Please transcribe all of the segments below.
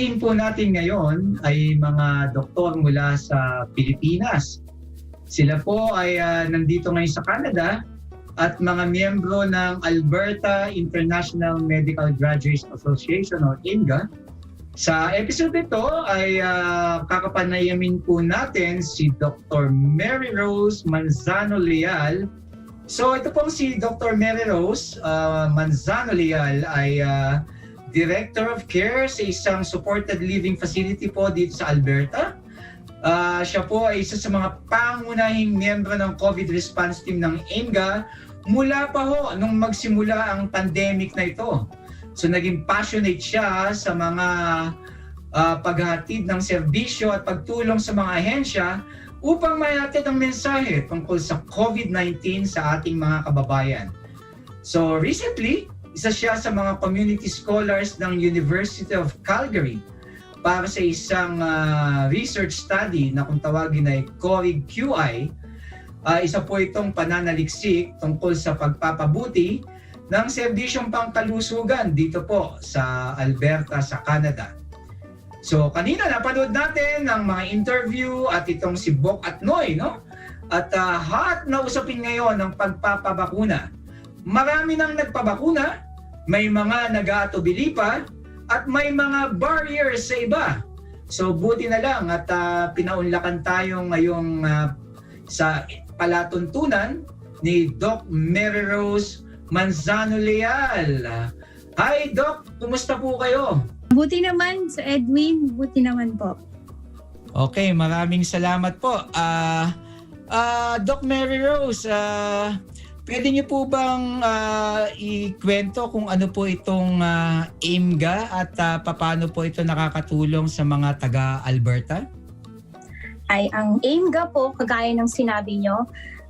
bisitahin po natin ngayon ay mga doktor mula sa Pilipinas. Sila po ay nandito ngayon sa Canada at mga miyembro ng Alberta International Medical Graduates Association o IMGA. Sa episode ito ay kakapanayamin po natin si Dr. Mary Rose Manzano Leal. So ito pong si Dr. Mary Rose Manzano Leal ay Director of Care sa isang supported living facility po dito sa Alberta. Siya po ay isa sa mga pangunahing miyembro ng COVID response team ng IMGA mula pa ho nung magsimula ang pandemic na ito. So naging passionate siya sa mga paghatid ng serbisyo at pagtulong sa mga ahensya upang mahatid ang mensahe tungkol sa COVID-19 sa ating mga kababayan. So recently, isa siya sa mga community scholars ng University of Calgary para sa isang research study na kung tawagin ay CORIG-QI. Isa po itong pananaliksik tungkol sa pagpapabuti ng serbisyong pangkalusugan dito po sa Alberta, sa Canada. So kanina napanood natin ang mga interview at itong si Bok at Noy, no? At hot na usapin ngayon ang pagpapabakuna. Marami nang nagpabakuna, may mga nag-aatubili pa, at may mga barriers sa iba. So buti na lang at pinaunlakan tayo ngayong sa palatuntunan ni Doc Mary Rose Manzano Leal. Hi Doc, kumusta po kayo? Buti naman sa Edwin, buti naman po. Okay, maraming salamat po. Doc Mary Rose, pwede niyo po bang ikwento kung ano po itong IMGA at paano po ito nakakatulong sa mga taga-Alberta? Ay, ang IMGA po, kagaya ng sinabi nyo,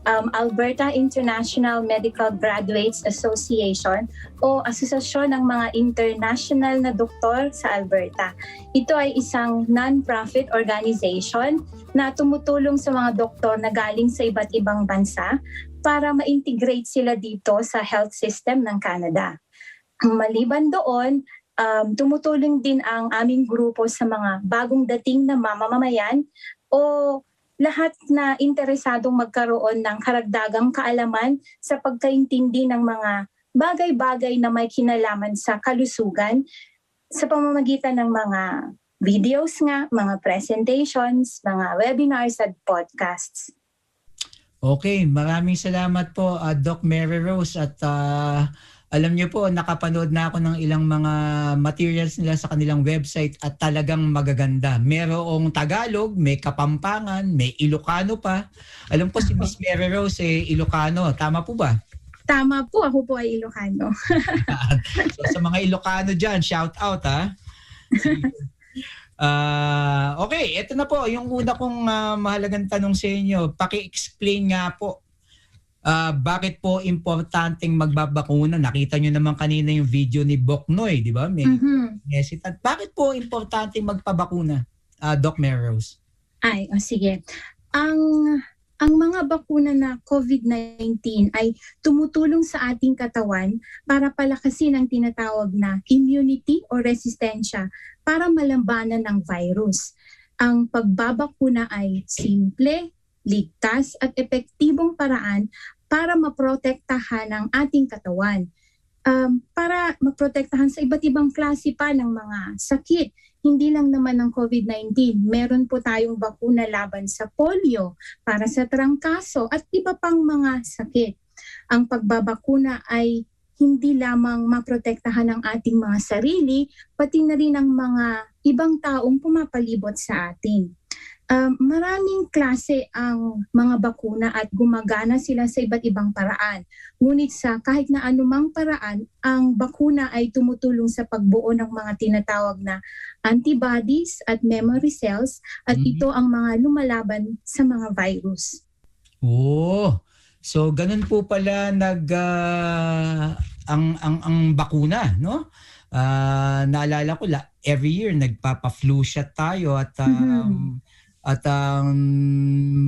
Alberta International Medical Graduates Association o Asosasyon ng mga international na doktor sa Alberta. Ito ay isang non-profit organization na tumutulong sa mga doktor na galing sa iba't ibang bansa para ma-integrate sila dito sa health system ng Canada. Maliban doon, tumutulong din ang aming grupo sa mga bagong dating na mamamayan o lahat na interesadong magkaroon ng karagdagang kaalaman sa pagkaintindi ng mga bagay-bagay na may kinalaman sa kalusugan sa pamamagitan ng mga videos nga, mga presentations, mga webinars at podcasts. Okay, maraming salamat po Doc Mary Rose at alam niyo po nakapanood na ako ng ilang mga materials nila sa kanilang website at talagang magaganda. Merong Tagalog, may Kapampangan, may Ilocano pa. Alam ko si Miss Mary Rose Ilocano, tama po ba? Tama po, ako po ay Ilocano. So sa mga Ilocano dyan, shout out ha. Okay, ito na po yung una kong mahalagang tanong sa inyo. Paki-explain nga po bakit po importanteng magbabakuna. Nakita nyo naman kanina yung video ni Bok Noy, di ba? Hesitant. Bakit po importanteng magpabakuna, Doc Mary Rose? Ay, sige. Ang mga bakuna na COVID-19 ay tumutulong sa ating katawan para palakasin ang tinatawag na immunity o resistensya para malambanan ng virus. Ang pagbabakuna ay simple, ligtas at epektibong paraan para maprotektahan ang ating katawan. Para maprotektahan sa iba't ibang klase pa ng mga sakit. Hindi lang naman ng COVID-19. Meron po tayong bakuna laban sa polio, para sa trangkaso at iba pang mga sakit. Ang pagbabakuna ay hindi lamang maprotektahan ang ating mga sarili, pati na rin ang mga ibang taong pumapalibot sa atin. Maraming klase ang mga bakuna at gumagana sila sa iba't ibang paraan. Ngunit sa kahit na anumang paraan, ang bakuna ay tumutulong sa pagbuo ng mga tinatawag na antibodies at memory cells at ito ang mga lumalaban sa mga virus. Oh, so ganun po pala ang bakuna, no? Naalala ko every year nagpapa-flu shot tayo at At ang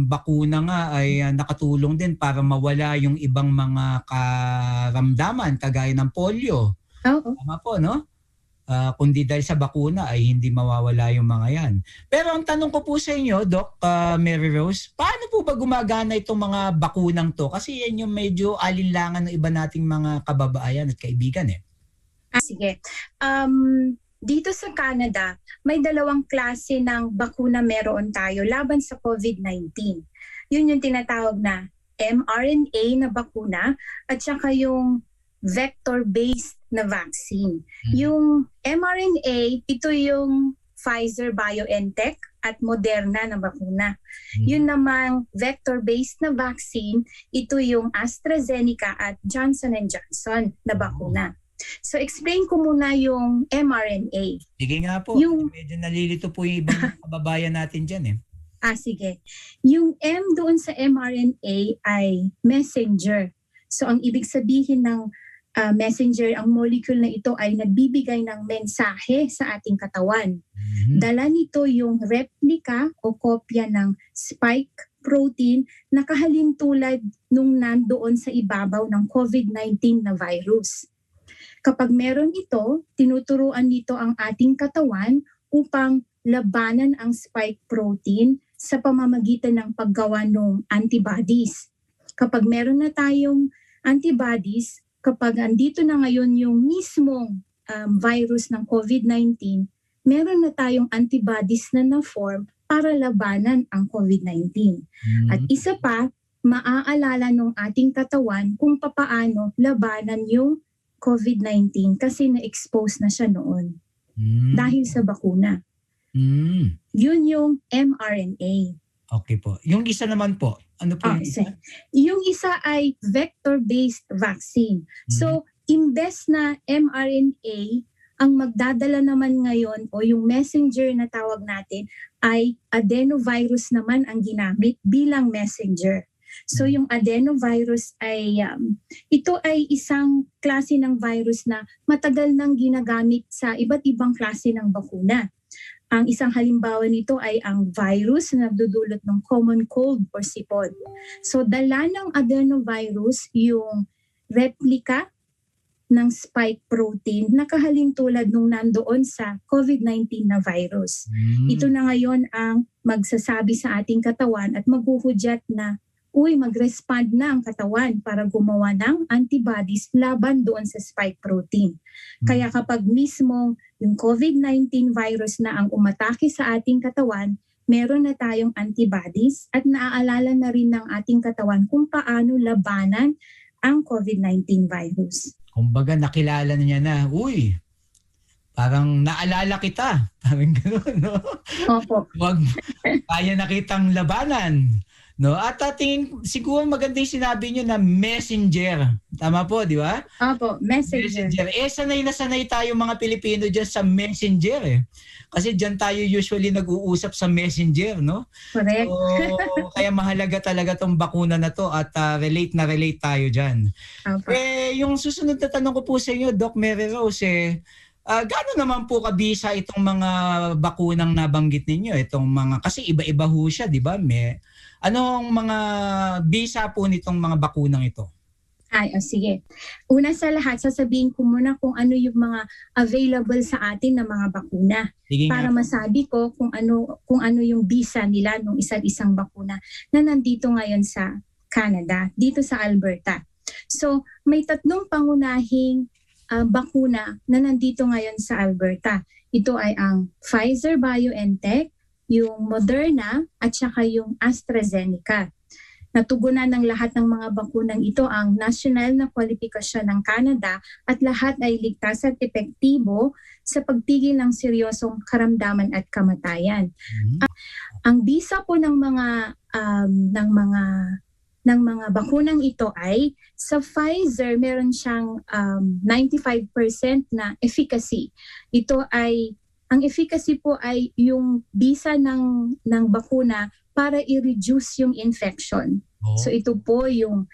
bakuna nga ay nakatulong din para mawala yung ibang mga karamdaman kagaya ng polio. Oo. Tama po, no? kundi dahil sa bakuna ay hindi mawawala yung mga yan. Pero ang tanong ko po sa inyo, Doc Mary Rose, paano po ba gumagana itong mga bakunang to? Kasi yan yung medyo alinlangan ng iba nating mga kababayan at kaibigan eh. Sige. Dito sa Canada, may dalawang klase ng bakuna meron tayo laban sa COVID-19. Yun yung tinatawag na mRNA na bakuna at saka yung vector-based na vaccine. Yung mRNA, ito yung Pfizer-BioNTech at Moderna na bakuna. Yun namang vector-based na vaccine, ito yung AstraZeneca at Johnson & Johnson na bakuna. So explain ko muna yung mRNA. Sige nga po, medyo nalilito po yung ibang kababayan natin dyan eh. Sige. Yung M doon sa mRNA ay messenger. So ang ibig sabihin ng messenger, ang molecule na ito ay nagbibigay ng mensahe sa ating katawan. Dala nito yung replika o kopya ng spike protein na kahalintulad nung nandoon sa ibabaw ng COVID-19 na virus. Kapag meron ito, tinuturuan nito ang ating katawan upang labanan ang spike protein sa pamamagitan ng paggawa ng antibodies. Kapag meron na tayong antibodies, kapag andito na ngayon yung mismong virus ng COVID-19, meron na tayong antibodies na na-form para labanan ang COVID-19. At isa pa, maaalala ng ating katawan kung papaano labanan yung COVID-19 kasi na-expose na siya noon dahil sa bakuna. Yun yung mRNA. Okay po. Yung isa naman po, ano po yung isa? Yung isa ay vector-based vaccine. So, imbes na mRNA, ang magdadala naman ngayon o yung messenger na tawag natin ay adenovirus naman ang ginamit bilang messenger. So yung adenovirus ay ito ay isang klase ng virus na matagal nang ginagamit sa iba't ibang klase ng bakuna. Ang isang halimbawa nito ay ang virus na nagdudulot ng common cold or sipon. So dala ng adenovirus yung replika ng spike protein na kahalintulad nung nandoon sa COVID-19 na virus. Ito na ngayon ang magsasabi sa ating katawan at maghuhudyat na mag-respond na ang katawan para gumawa ng antibodies laban doon sa spike protein. Kaya kapag mismo yung COVID-19 virus na ang umatake sa ating katawan, meron na tayong antibodies at naaalala na rin ng ating katawan kung paano labanan ang COVID-19 virus. Kumbaga nakilala niya na, parang naalala kita. Parang gano'n, no? Opo. Kaya na kitang labanan. No, at tingin siguro maganda yung sinabi niyo na messenger. Tama po, di ba? Opo, messenger. Sanay na sanay tayo mga Pilipino diyan sa messenger eh. Kasi diyan tayo usually nag-uusap sa messenger, no? Correct. So, kaya mahalaga talaga tong bakuna na to at relate tayo diyan. Opo. Yung susunod na tanong ko po sa inyo, Doc Mary Rose, gaano naman po kabisa itong mga bakunang nabanggit ninyo? Itong mga, kasi iba-iba ho siya, di ba? Anong mga bisa po nitong mga bakunang ito? Sige. Una sa lahat, sasabihin ko muna kung ano yung mga available sa atin na mga bakuna. Sige para masabi ko kung ano yung bisa nila ng isa't isang bakuna na nandito ngayon sa Canada, dito sa Alberta. So, may tatlong pangunahing bakuna na nandito ngayon sa Alberta. Ito ay ang Pfizer-BioNTech, yung Moderna at saka yung AstraZeneca. Natugunan ng lahat ng mga bakunang ito ang national na kwalifikasyon ng Canada at lahat ay ligtas at epektibo sa pagpigil ng seryosong karamdaman at kamatayan. Ang bisa po ng mga bakunang ito ay sa Pfizer meron siyang 95% na efficacy. Ang efficacy po ay yung bisa ng bakuna para i-reduce yung infection. So ito po yung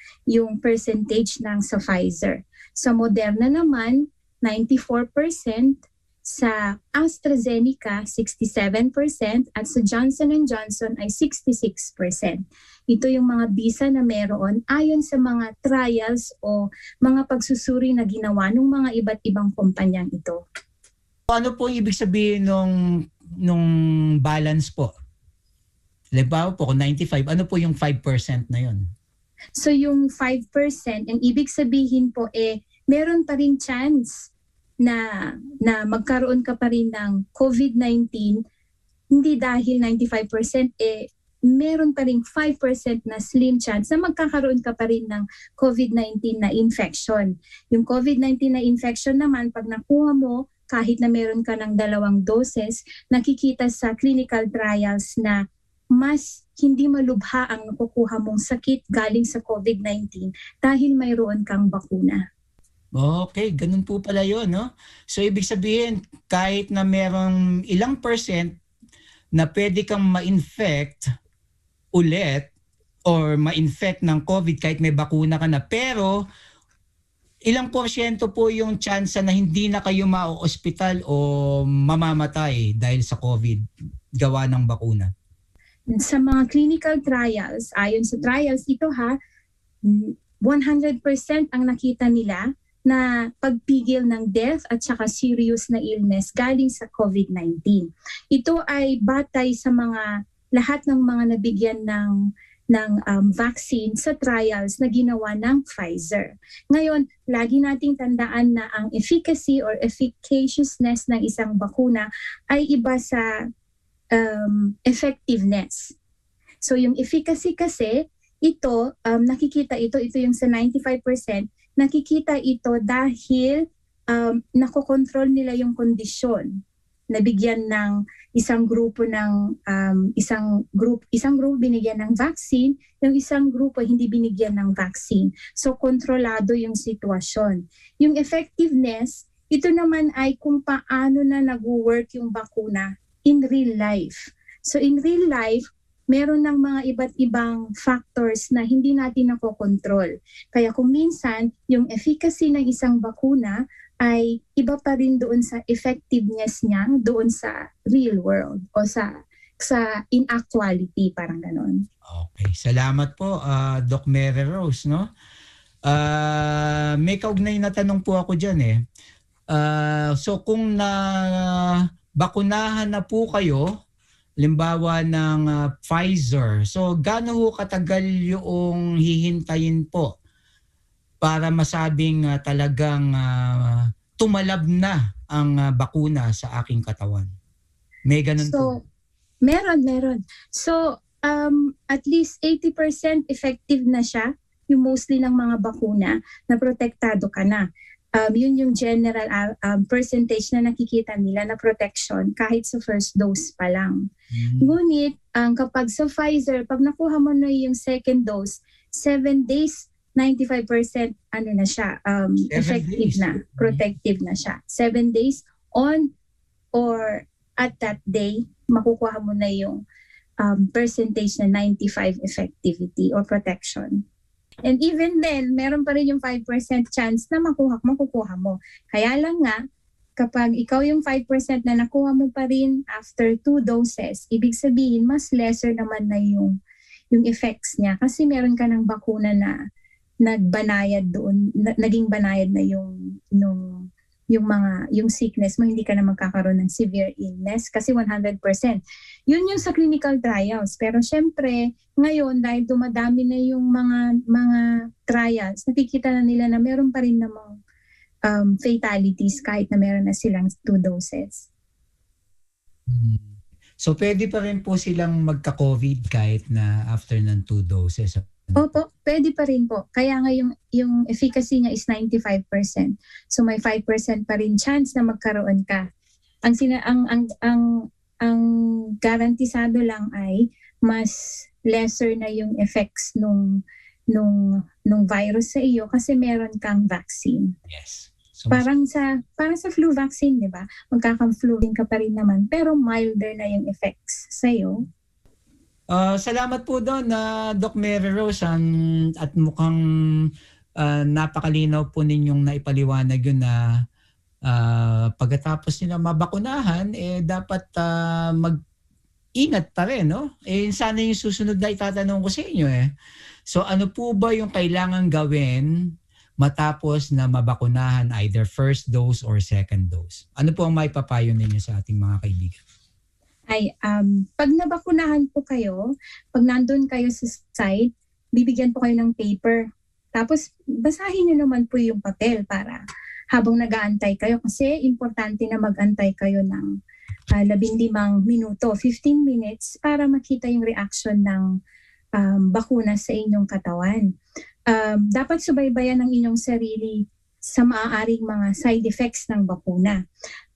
percentage ng sa Pfizer. Sa Moderna naman, 94%, sa AstraZeneca, 67%, at sa Johnson & Johnson ay 66%. Ito yung mga bisa na meron ayon sa mga trials o mga pagsusuri na ginawa ng mga iba't ibang kumpanyang ito. Ano po yung ibig sabihin nung balance po? Halimbawa po kung 95, ano po yung 5% na yun? So yung 5%, ang ibig sabihin po meron pa rin chance na magkaroon ka pa rin ng COVID-19, hindi dahil 95%, meron pa rin 5% na slim chance na magkakaroon ka pa rin ng COVID-19 na infection. Yung COVID-19 na infection naman, pag nakuha mo, kahit na meron ka ng 2 doses, nakikita sa clinical trials na mas hindi malubha ang nakukuha mong sakit galing sa COVID-19 dahil mayroon kang bakuna. Okay, ganun po pala yun, no? So ibig sabihin, kahit na merong ilang percent na pwede kang ma-infect ulit or ma-infect ng COVID kahit may bakuna ka na, pero ilang porsyento po yung chance na hindi na kayo ma-ospital o mamamatay dahil sa COVID gawa ng bakuna? Sa mga clinical trials, ayon sa trials ito 100% ang nakita nila na pagpigil ng death at saka serious na illness galing sa COVID-19. Ito ay batay sa lahat ng mga nabigyan ng vaccine sa trials na ginawa ng Pfizer. Ngayon, lagi nating tandaan na ang efficacy or efficaciousness ng isang bakuna ay iba sa effectiveness. So yung efficacy kasi, ito, nakikita ito yung sa 95%, nakikita ito dahil nakokontrol nila yung kondisyon. Nabigyan ng isang grupo binigyan ng vaccine, yung isang grupo hindi binigyan ng vaccine. So kontrolado yung sitwasyon. Yung effectiveness, ito naman ay kung paano na nag-work yung bakuna in real life. So in real life, meron ng mga iba't ibang factors na hindi natin nakokontrol. Kaya kung minsan, yung efficacy ng isang bakuna ay iba pa rin doon sa effectiveness niya doon sa real world o sa in actuality, parang ganon. Okay, salamat po Doc Mary Rose, no? May kaugnay na tanong po ako diyan so kung bakunahan na po kayo, limbawa ng Pfizer, so gaano ho katagal yung hihintayin po para masabing talagang tumalab na ang bakuna sa aking katawan? May ganun po? Meron. So, at least 80% effective na siya, yung mostly ng mga bakuna na protektado ka na. Yun yung general percentage na nakikita nila na protection kahit sa first dose pa lang. Ngunit, kapag sa Pfizer, pag nakuha mo na yung second dose, 7 days, 95% na siya, effective days. na, protective na siya. 7 days on or at that day, makukuha mo na yung percentage na 95 effectivity or protection. And even then, meron pa rin yung 5% chance na makukuha mo. Kaya lang nga, kapag ikaw yung 5% na nakuha mo pa rin after 2 doses, ibig sabihin, mas lesser naman na yung effects niya. Kasi meron ka ng bakuna na nagbanayad doon, naging banayad na yung sickness mo, hindi ka na magkakaroon ng severe illness kasi 100%. Yun yung sa clinical trials. Pero syempre, ngayon dahil dumadami na yung mga trials, nakikita na nila na meron pa rin namang fatalities kahit na meron na silang 2 doses. So pwede pa rin po silang magka-COVID kahit na after ng 2 doses? Opo, pwede pa rin po. Kaya nga yung efficacy niya is 95%. So may 5% pa rin chance na magkaroon ka. Ang garantisado lang ay mas lesser na yung effects nung virus sa iyo kasi meron kang vaccine. Yes. So, parang sa flu vaccine, 'di ba? Magkaka-flu din ka pa rin naman pero milder na yung effects sa iyo. Salamat po doon Doc Mary Rose at mukhang napakalinaw po ninyong naipaliwanag yun na pagkatapos nila mabakunahan dapat mag-ingat pa rin, no? Sana yung susunod na itatanong ko sa inyo So ano po ba yung kailangan gawin matapos na mabakunahan either first dose or second dose? Ano po ang maipapayo ninyo sa ating mga kaibigan? Pag nabakunahan po kayo, pag nandun kayo sa site, bibigyan po kayo ng paper. Tapos basahin nyo naman po yung papel para habang nag-aantay kayo, kasi importante na mag-antay kayo ng 15 minuto, 15 minutes para makita yung reaction ng bakuna sa inyong katawan. Dapat subaybayan ng inyong sarili sa maaaring mga side effects ng bakuna.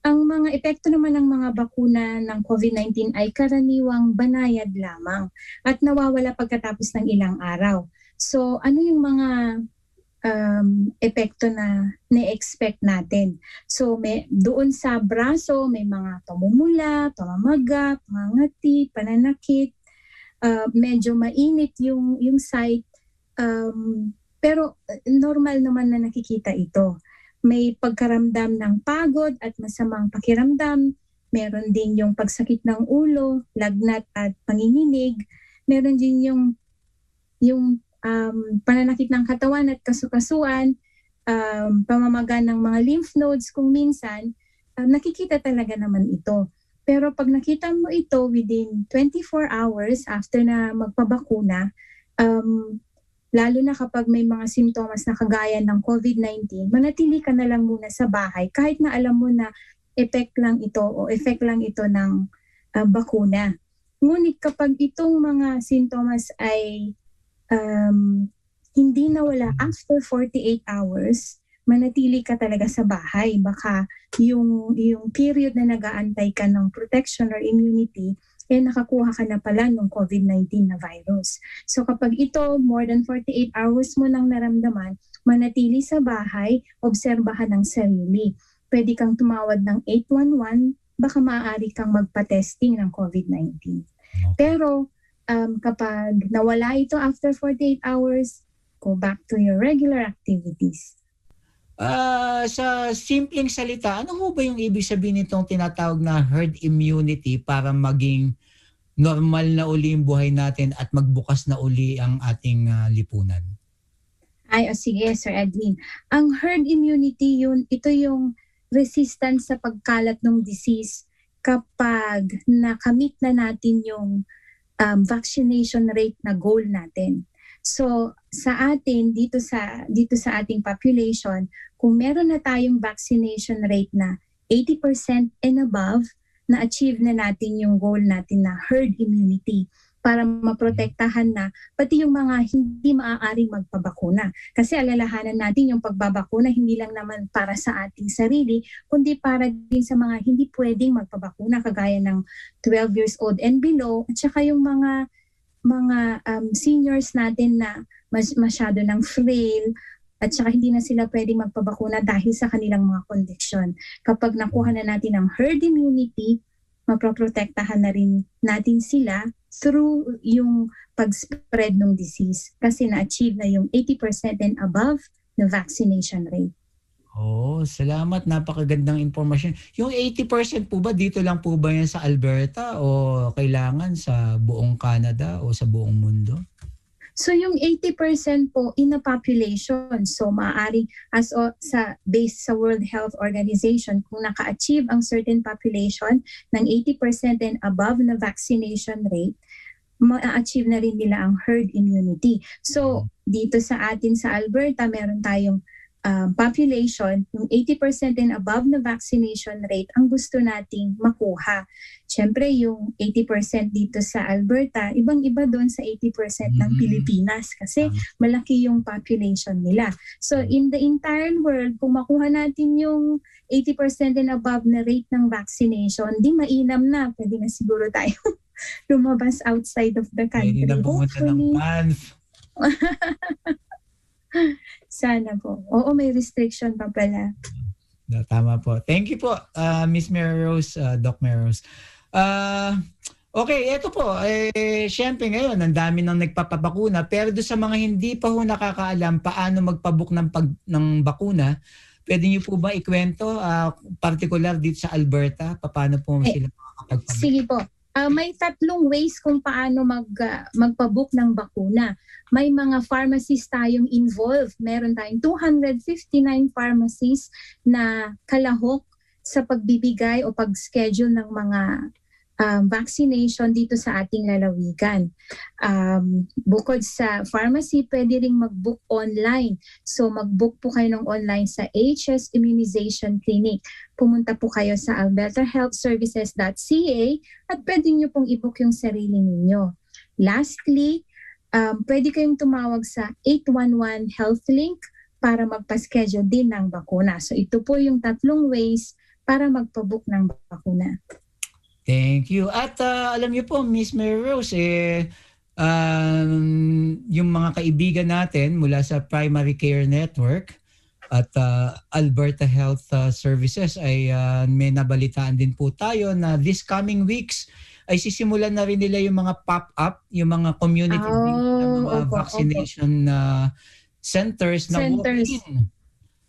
Ang mga epekto naman ng mga bakuna ng COVID-19 ay karaniwang banayad lamang at nawawala pagkatapos ng ilang araw. So ano yung mga epekto na na-expect natin? So doon sa braso may mga tumumula, tumamaga, pangangati, pananakit, medyo mainit yung site, pero normal naman na nakikita ito. May pagkaramdam ng pagod at masamang pakiramdam, meron din yung pagsakit ng ulo, lagnat at panginginig, meron din yung pananakit ng katawan at kasukasuan, pamamaga ng mga lymph nodes kung minsan, nakikita talaga naman ito. Pero pag nakita mo ito within 24 hours after na magpabakuna, lalo na kapag may mga simptomas na kagaya ng COVID-19, manatili ka na lang muna sa bahay kahit na alam mo na effect lang ito ng bakuna. Ngunit kapag itong mga simptomas ay hindi nawala after 48 hours, manatili ka talaga sa bahay. Baka yung period na nag-aantay ka ng protection or immunity, nakakuha ka na pala ng COVID-19 na virus. So kapag ito, more than 48 hours mo nang naramdaman, manatili sa bahay, obserbahan ang sarili. Pwede kang tumawad ng 811, baka maaari kang magpa-testing ng COVID-19. Pero kapag nawala ito after 48 hours, go back to your regular activities. Sa simpleng salita, ano ho ba yung ibig sabihin nitong tinatawag na herd immunity para maging normal na uli yung buhay natin at magbukas na uli ang ating lipunan? Sige, Sir Edwin. Ang herd immunity, ito yung resistance sa pagkalat ng disease kapag nakamit na natin yung vaccination rate na goal natin. So sa atin, dito sa ating population, kung meron na tayong vaccination rate na 80% and above, na-achieve na natin yung goal natin na herd immunity para maprotektahan na pati yung mga hindi maaaring magpabakuna. Kasi alalahanan natin yung pagbabakuna hindi lang naman para sa ating sarili, kundi para din sa mga hindi pwedeng magpabakuna kagaya ng 12 years old and below, at saka yung mga seniors natin na masyado ng frail at saka hindi na sila pwedeng magpabakuna dahil sa kanilang mga kondisyon. Kapag nakuha na natin ang herd immunity, maproprotektahan na rin natin sila through yung pag-spread ng disease kasi na-achieve na yung 80% and above na vaccination rate. Salamat. Napakagandang impormasyon. Yung 80% po ba, dito lang po ba yan sa Alberta o kailangan sa buong Canada o sa buong mundo? So yung 80% po in a population, so maaari based sa World Health Organization, kung naka-achieve ang certain population ng 80% and above na vaccination rate, ma-achieve na rin nila ang herd immunity. So dito sa atin sa Alberta, meron tayong population, yung 80% and above na vaccination rate ang gusto nating makuha. Siyempre, yung 80% dito sa Alberta, ibang-iba doon sa 80% ng Pilipinas kasi malaki yung population nila. So, in the entire world, kung makuha natin yung 80% and above na rate ng vaccination, di mainam na. Pwede na siguro tayo lumabas outside of the country. Pwede na pumunta ng month. Sana po. Oo, may restriction pa pala. Tama po. Thank you po, Miss Mary Rose, Doc Mary Rose. Okay, eto po. Siyempre ngayon, ang dami nang nagpapabakuna. Pero doon sa mga hindi pa ho nakakaalam paano magpabook ng bakuna, pwede niyo po ba ikwento, particular dito sa Alberta, paano po sila makakapagpabook? Sige po. May 3 ways kung paano magpabook ng bakuna. May mga pharmacies tayong involved. Meron tayong 259 pharmacies na kalahok sa pagbibigay o pag-schedule ng mga vaccination dito sa ating lalawigan. Bukod sa pharmacy, pwede ring mag-book online. So mag-book po kayo ng online sa HS Immunization Clinic. Pumunta po kayo sa albertahealthservices.ca at pwede nyo pong i-book yung sarili ninyo. Lastly, pwede kayong tumawag sa 811 HealthLink para magpa-schedule din ng bakuna. So ito po yung 3 ways para magpa-book ng bakuna. Thank you. At alam niyo po, Miss Mary Rose, yung mga kaibigan natin mula sa Primary Care Network at Alberta Health Services ay may nabalitaan din po tayo na this coming weeks ay sisimulan na rin nila yung mga pop-up, yung mga community mga vaccination centers na walk-in.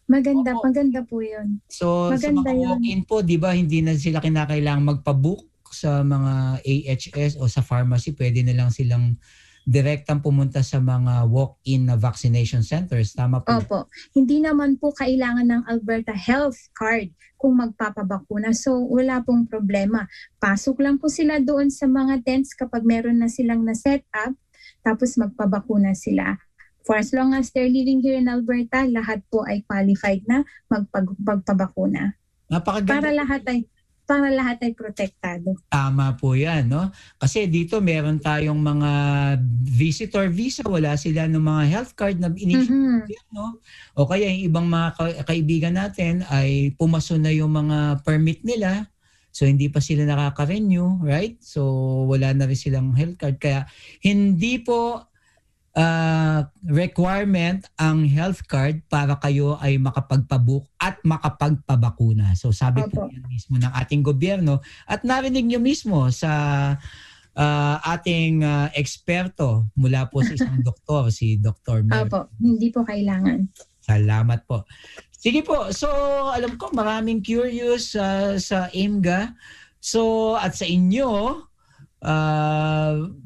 Maganda po yun. So sa mga walk-in po, di ba, hindi na sila kinakailangang magpa-book sa mga AHS o sa pharmacy. Pwede na lang silang direktang pumunta sa mga walk-in na vaccination centers. Tama po? Opo. Hindi naman po kailangan ng Alberta Health Card kung magpapabakuna. So wala pong problema. Pasok lang po sila doon sa mga tents kapag meron na silang na-set up, tapos magpabakuna sila. For as long as they're living here in Alberta, lahat po ay qualified na magpabakuna. Napakaganda. Para lahat ay protektado. Tama po yan, no? Kasi dito meron tayong mga visitor visa, wala sila ng mga health card na initiate, no? O kaya yung ibang mga kaibigan natin ay pumaso na yung mga permit nila. So hindi pa sila nakaka-renew, right? So wala na rin silang health card. Kaya hindi po requirement ang health card para kayo ay makapagpabook at makapagpabakuna. So sabi po yan mismo ng ating gobyerno at narinig nyo mismo sa ating eksperto mula po sa isang doktor, si Dr. Mary. Opo, hindi po kailangan. Salamat po. Sige po, so alam ko maraming curious sa AIMGA. So at sa inyo,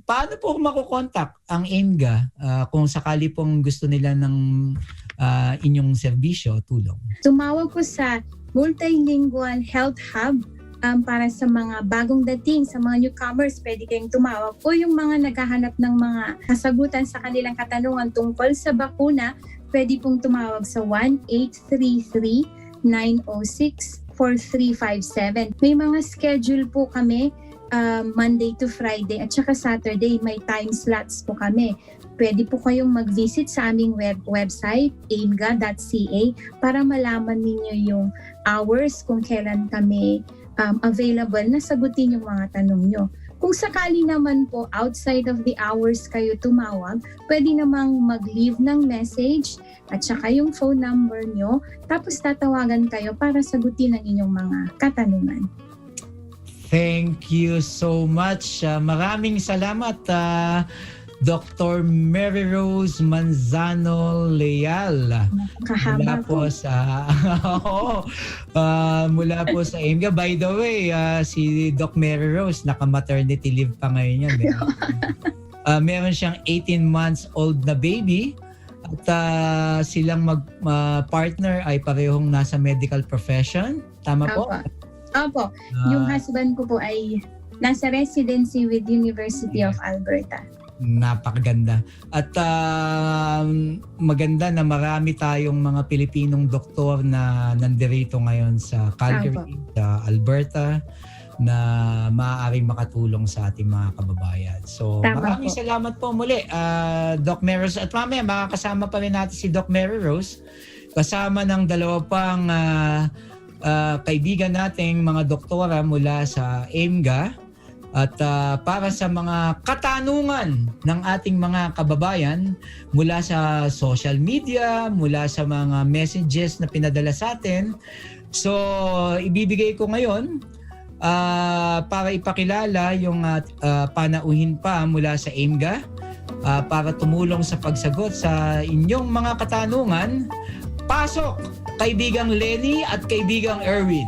paano po makukontak ang AIMGA kung sakali pong gusto nila ng inyong serbisyo, tulong? Tumawag po sa Multilingual Health Hub para sa mga bagong dating, sa mga newcomers, pwede kayong tumawag. O yung mga naghahanap ng mga kasagutan sa kanilang katanungan tungkol sa bakuna, pwede pong tumawag sa 1-833-906-4357. May mga schedule po kami Monday to Friday at saka Saturday, may time slots po kami. Pwede po kayong mag-visit sa aming website aimga.ca para malaman ninyo yung hours kung kailan kami available na sagutin yung mga tanong nyo. Kung sakali naman po outside of the hours kayo tumawag, pwede namang mag-leave ng message at saka yung phone number nyo, tapos tatawagan kayo para sagutin ang inyong mga katanungan. Thank you so much. Maraming salamat, Dr. Mary Rose Manzano Leal. Mula po sa AIMGA. By the way, si Doc Mary Rose naka-maternity leave pa ngayon yan. Meron siyang 18 months old na baby at silang partner ay parehong nasa medical profession. Tama po? Opo. Yung husband ko po ay nasa residency with University of Alberta. Napakaganda. At maganda na marami tayong mga Pilipinong doktor na nandirito ngayon sa Calgary, sa Alberta, na maaaring makatulong sa ating mga kababayan. So maraming salamat po muli, Doc Mary Rose. At mamaya makakasama pa rin natin si Doc Mary Rose kasama ng dalawa pang kaibigan nating mga doktora mula sa AIMGA at para sa mga katanungan ng ating mga kababayan mula sa social media, mula sa mga messages na pinadala sa atin. So ibibigay ko ngayon para ipakilala yung panauhin pa mula sa AIMGA para tumulong sa pagsagot sa inyong mga katanungan. Pasok, kaibigang Lenny at kaibigang Erwin.